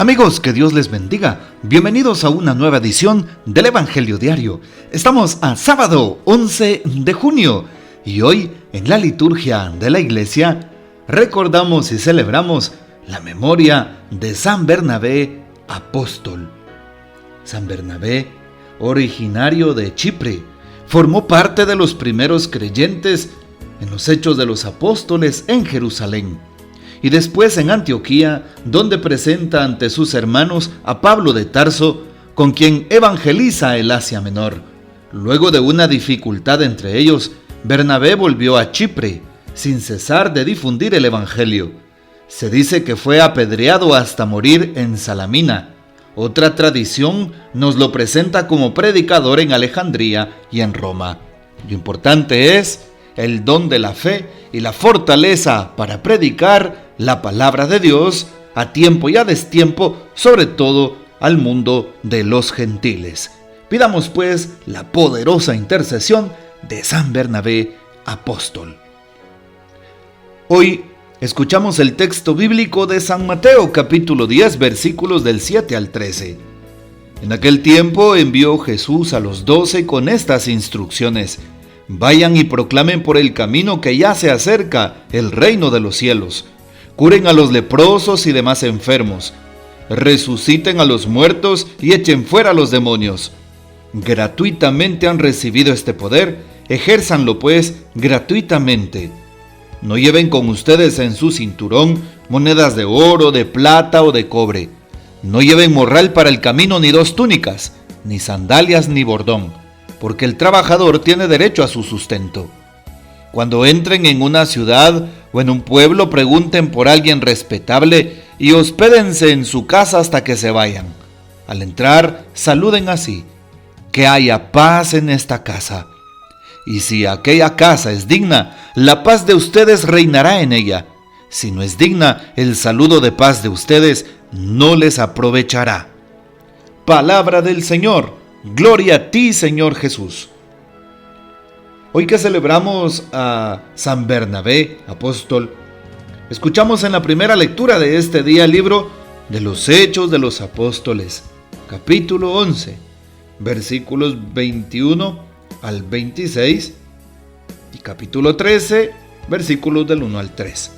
Amigos, que Dios les bendiga. Bienvenidos a una nueva edición del Evangelio Diario. Estamos a sábado 11 de junio y hoy en la liturgia de la iglesia recordamos y celebramos la memoria de San Bernabé, apóstol. San Bernabé, originario de Chipre, formó parte de los primeros creyentes en los Hechos de los Apóstoles en Jerusalén y después en Antioquía, donde presenta ante sus hermanos a Pablo de Tarso, con quien evangeliza el Asia Menor. Luego de una dificultad entre ellos, Bernabé volvió a Chipre, sin cesar de difundir el evangelio. Se dice que fue apedreado hasta morir en Salamina. Otra tradición nos lo presenta como predicador en Alejandría y en Roma. Lo importante es el don de la fe y la fortaleza para predicar la palabra de Dios a tiempo y a destiempo, sobre todo al mundo de los gentiles. Pidamos pues la poderosa intercesión de San Bernabé, apóstol. Hoy escuchamos el texto bíblico de San Mateo, capítulo 10, versículos del 7 al 13. En aquel tiempo envió Jesús a los 12 con estas instrucciones: vayan y proclamen por el camino que ya se acerca el reino de los cielos. Curen a los leprosos y demás enfermos. Resuciten a los muertos y echen fuera a los demonios. Gratuitamente han recibido este poder, ejérzanlo pues gratuitamente. No lleven con ustedes en su cinturón monedas de oro, de plata o de cobre. No lleven morral para el camino, ni 2 túnicas, ni sandalias ni bordón, porque el trabajador tiene derecho a su sustento. Cuando entren en una ciudad o en un pueblo, pregunten por alguien respetable y hospédense en su casa hasta que se vayan. Al entrar, saluden así: que haya paz en esta casa. Y si aquella casa es digna, la paz de ustedes reinará en ella. Si no es digna, el saludo de paz de ustedes no les aprovechará. Palabra del Señor. Gloria a ti, Señor Jesús. Hoy que celebramos a San Bernabé, apóstol, escuchamos en la primera lectura de este día el libro de los Hechos de los Apóstoles, capítulo 11, versículos 21 al 26 y capítulo 13, versículos del 1 al 3.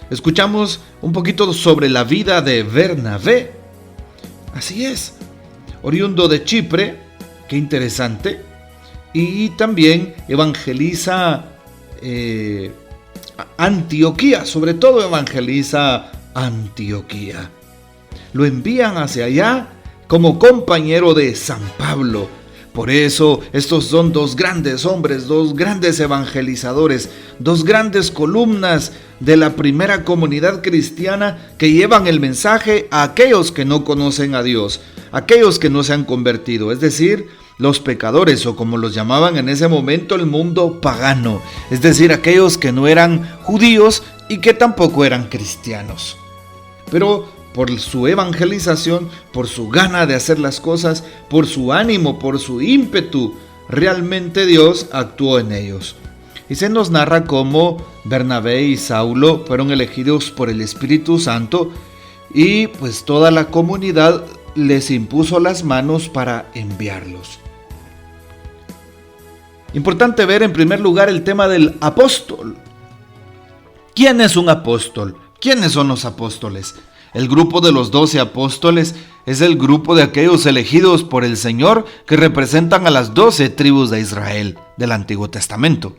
Escuchamos un poquito sobre la vida de Bernabé. Así es, oriundo de Chipre, qué interesante, y también evangeliza Antioquía, sobre todo evangeliza Antioquía. Lo envían hacia allá como compañero de San Pablo. Por eso estos son 2 grandes hombres, 2 grandes evangelizadores, 2 grandes columnas de la primera comunidad cristiana que llevan el mensaje a aquellos que no conocen a Dios, aquellos que no se han convertido, es decir, los pecadores, o como los llamaban en ese momento, el mundo pagano, es decir, aquellos que no eran judíos y que tampoco eran cristianos. Pero por su evangelización, por su gana de hacer las cosas, por su ánimo, por su ímpetu, realmente Dios actuó en ellos. Y se nos narra cómo Bernabé y Saulo fueron elegidos por el Espíritu Santo y pues toda la comunidad les impuso las manos para enviarlos. Importante ver en primer lugar el tema del apóstol. ¿Quién es un apóstol? ¿Quiénes son los apóstoles? El grupo de los 12 apóstoles es el grupo de aquellos elegidos por el Señor que representan a las 12 tribus de Israel del Antiguo Testamento.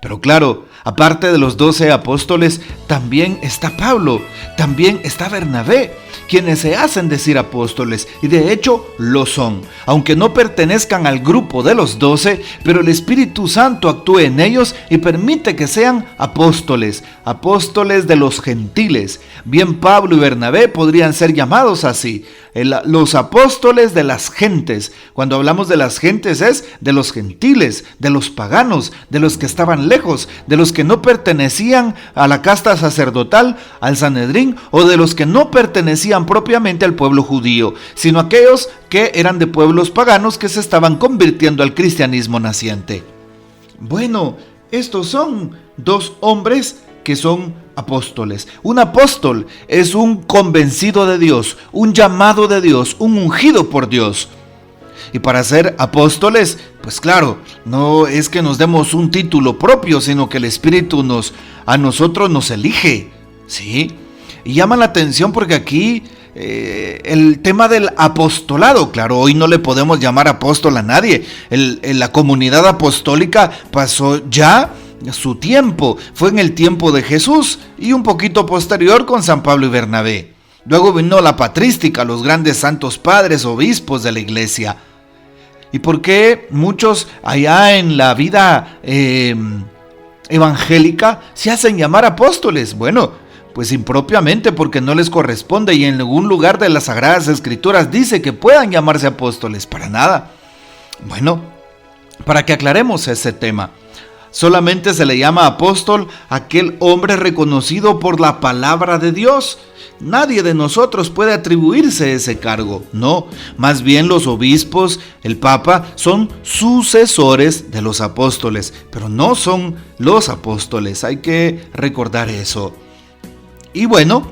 Pero claro, aparte de los 12 apóstoles, también está Pablo, también está Bernabé, quienes se hacen decir apóstoles, y de hecho lo son, aunque no pertenezcan al grupo de los 12, pero el Espíritu Santo actúa en ellos y permite que sean apóstoles, apóstoles de los gentiles. Bien, Pablo y Bernabé podrían ser llamados así, los apóstoles de las gentes. Cuando hablamos de las gentes es de los gentiles, de los paganos, de los que estaban lejos, de los que no pertenecían a la casta sacerdotal, al Sanedrín, o de los que no pertenecían propiamente al pueblo judío, sino aquellos que eran de pueblos paganos que se estaban convirtiendo al cristianismo naciente. Bueno, estos son 2 hombres que son apóstoles. Un apóstol es un convencido de Dios, un llamado de Dios, un ungido por Dios. Y para ser apóstoles, pues claro, no es que nos demos un título propio, sino que el Espíritu a nosotros nos elige, ¿sí? Y llama la atención porque aquí el tema del apostolado, claro, hoy no le podemos llamar apóstol a nadie. La comunidad apostólica pasó ya su tiempo, fue en el tiempo de Jesús y un poquito posterior con San Pablo y Bernabé. Luego vino la patrística, los grandes santos padres, obispos de la iglesia. ¿Y por qué muchos allá en la vida evangélica se hacen llamar apóstoles? Bueno, pues impropiamente porque no les corresponde y en ningún lugar de las Sagradas Escrituras dice que puedan llamarse apóstoles, para nada. Bueno, para que aclaremos ese tema, solamente se le llama apóstol a aquel hombre reconocido por la palabra de Dios. Nadie de nosotros puede atribuirse ese cargo, no, más bien los obispos, el Papa, son sucesores de los apóstoles, pero no son los apóstoles, hay que recordar eso. Y bueno,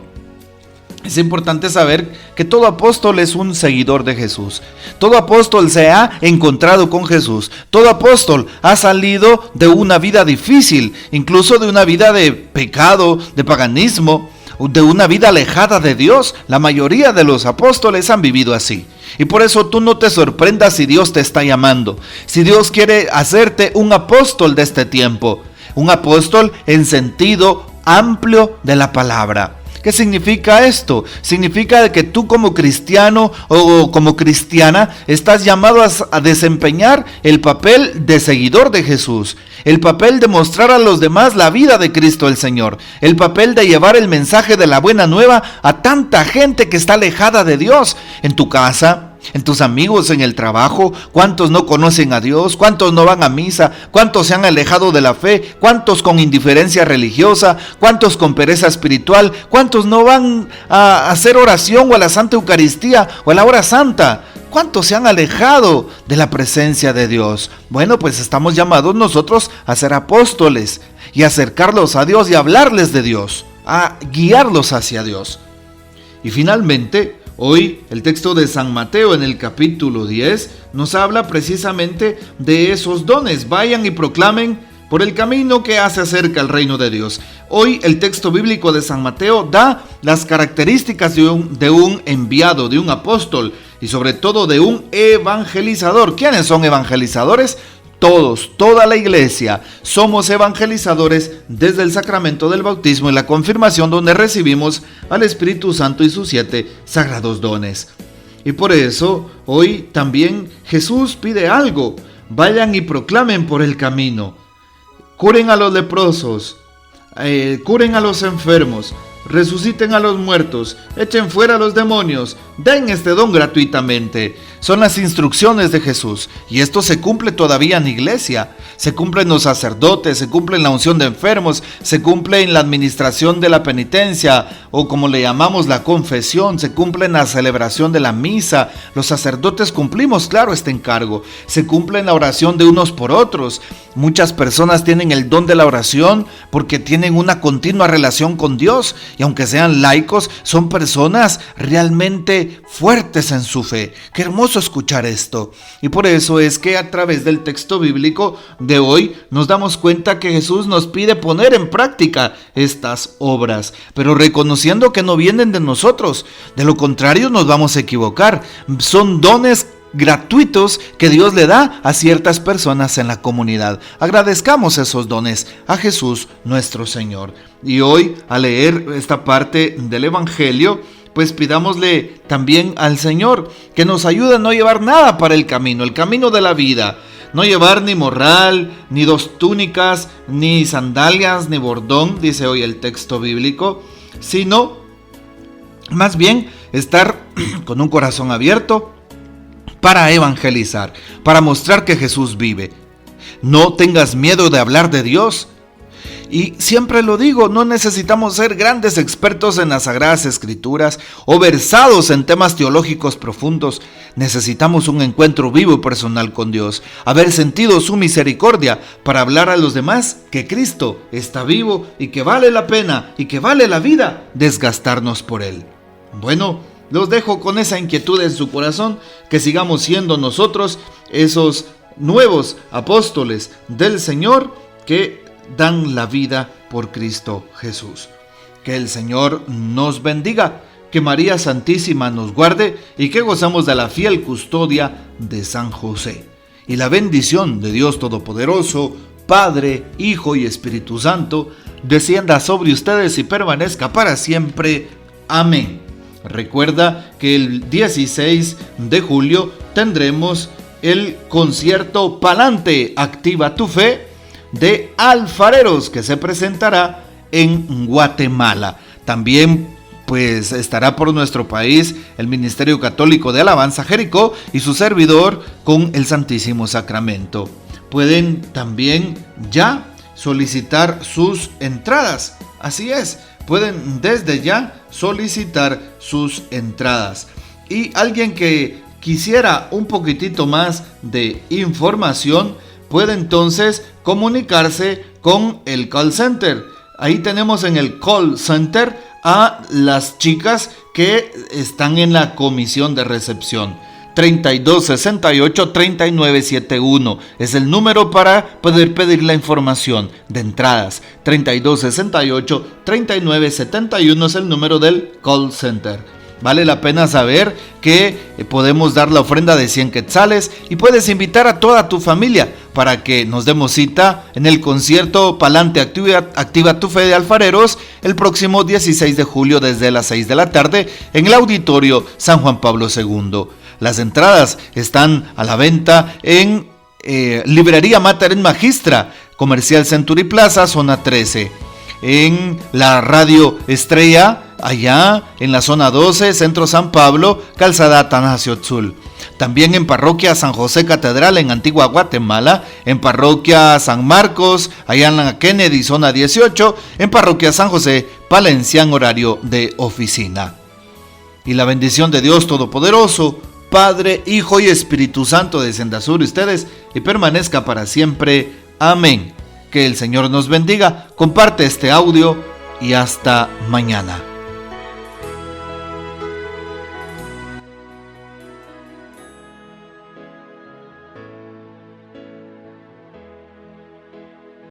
es importante saber que todo apóstol es un seguidor de Jesús. Todo apóstol se ha encontrado con Jesús. Todo apóstol ha salido de una vida difícil, incluso de una vida de pecado, de paganismo, de una vida alejada de Dios. La mayoría de los apóstoles han vivido así. Y por eso tú no te sorprendas si Dios te está llamando. Si Dios quiere hacerte un apóstol de este tiempo. Un apóstol en sentido amplio de la palabra. ¿Qué significa esto? Significa que tú como cristiano o como cristiana estás llamado a desempeñar el papel de seguidor de Jesús, el papel de mostrar a los demás la vida de Cristo el Señor, el papel de llevar el mensaje de la buena nueva a tanta gente que está alejada de Dios en tu casa, en tus amigos, en el trabajo. ¿Cuántos no conocen a Dios? ¿Cuántos no van a misa? ¿Cuántos se han alejado de la fe? ¿Cuántos con indiferencia religiosa? ¿Cuántos con pereza espiritual? ¿Cuántos no van a hacer oración o a la Santa Eucaristía o a la hora santa? ¿Cuántos se han alejado de la presencia de Dios? Bueno, pues estamos llamados nosotros a ser apóstoles y acercarlos a Dios y hablarles de Dios, a guiarlos hacia Dios. Y finalmente, hoy el texto de San Mateo en el capítulo 10 nos habla precisamente de esos dones. Vayan y proclamen por el camino que hace acerca al reino de Dios. Hoy el texto bíblico de San Mateo da las características de un enviado, de un apóstol y sobre todo de un evangelizador. ¿Quiénes son evangelizadores? Todos, toda la iglesia, somos evangelizadores desde el sacramento del bautismo y la confirmación, donde recibimos al Espíritu Santo y sus 7 sagrados dones. Y por eso hoy también Jesús pide algo: vayan y proclamen por el camino, curen a los leprosos, curen a los enfermos, resuciten a los muertos, echen fuera a los demonios, den este don gratuitamente. Son las instrucciones de Jesús y esto se cumple todavía en la iglesia. Se cumple en los sacerdotes, se cumple en la unción de enfermos, se cumple en la administración de la penitencia o como le llamamos la confesión, se cumple en la celebración de la misa. Los sacerdotes cumplimos, claro, este encargo. Se cumple en la oración de unos por otros. Muchas personas tienen el don de la oración porque tienen una continua relación con Dios y aunque sean laicos, son personas realmente fuertes en su fe. Qué hermoso escuchar esto. Y por eso es que a través del texto bíblico de hoy nos damos cuenta que Jesús nos pide poner en práctica estas obras, pero reconociendo que no vienen de nosotros. De lo contrario nos vamos a equivocar. Son dones gratuitos que Dios le da a ciertas personas en la comunidad. Agradezcamos esos dones a Jesús nuestro Señor. Y hoy, al leer esta parte del Evangelio, pues pidámosle también al Señor que nos ayude a no llevar nada para el camino de la vida. No llevar ni morral, ni 2 túnicas, ni sandalias, ni bordón, dice hoy el texto bíblico, sino más bien estar con un corazón abierto para evangelizar, para mostrar que Jesús vive. No tengas miedo de hablar de Dios. Y siempre lo digo, no necesitamos ser grandes expertos en las Sagradas Escrituras o versados en temas teológicos profundos. Necesitamos un encuentro vivo y personal con Dios, haber sentido su misericordia para hablar a los demás que Cristo está vivo y que vale la pena y que vale la vida desgastarnos por Él. Bueno, los dejo con esa inquietud en su corazón, que sigamos siendo nosotros esos nuevos apóstoles del Señor que dan la vida por Cristo Jesús. Que el Señor nos bendiga, que María Santísima nos guarde y que gozamos de la fiel custodia de San José. Y la bendición de Dios Todopoderoso, Padre, Hijo y Espíritu Santo, descienda sobre ustedes y permanezca para siempre. Amén. Recuerda que el 16 de julio tendremos el concierto Palante, Activa tu Fe, de alfareros, que se presentará en Guatemala. También pues estará por nuestro país el Ministerio Católico de Alabanza Jericó y su servidor con el Santísimo Sacramento. Pueden también ya solicitar sus entradas. Así es, pueden desde ya solicitar sus entradas. Y alguien que quisiera un poquitito más de información puede entonces comunicarse con el call center. Ahí tenemos en el call center a las chicas que están en la comisión de recepción. 3268-3971 es el número para poder pedir la información de entradas. 3268-3971 es el número del call center. Vale la pena saber que podemos dar la ofrenda de 100 quetzales y puedes invitar a toda tu familia para que nos demos cita en el concierto Palante, Activa tu Fe de Alfareros el próximo 16 de julio desde las 6 de la tarde en el Auditorio San Juan Pablo II. Las entradas están a la venta en Librería Mater en Magistra, Comercial Century Plaza, zona 13. En la Radio Estrella, allá en la zona 12, Centro San Pablo, Calzada Atanasio Tzul. También en Parroquia San José Catedral en Antigua Guatemala, en Parroquia San Marcos, allá en la Kennedy, zona 18, en Parroquia San José, Palencia, en horario de oficina. Y la bendición de Dios Todopoderoso, Padre, Hijo y Espíritu Santo, descienda sobre ustedes y permanezca para siempre. Amén. Que el Señor nos bendiga. Comparte este audio y hasta mañana.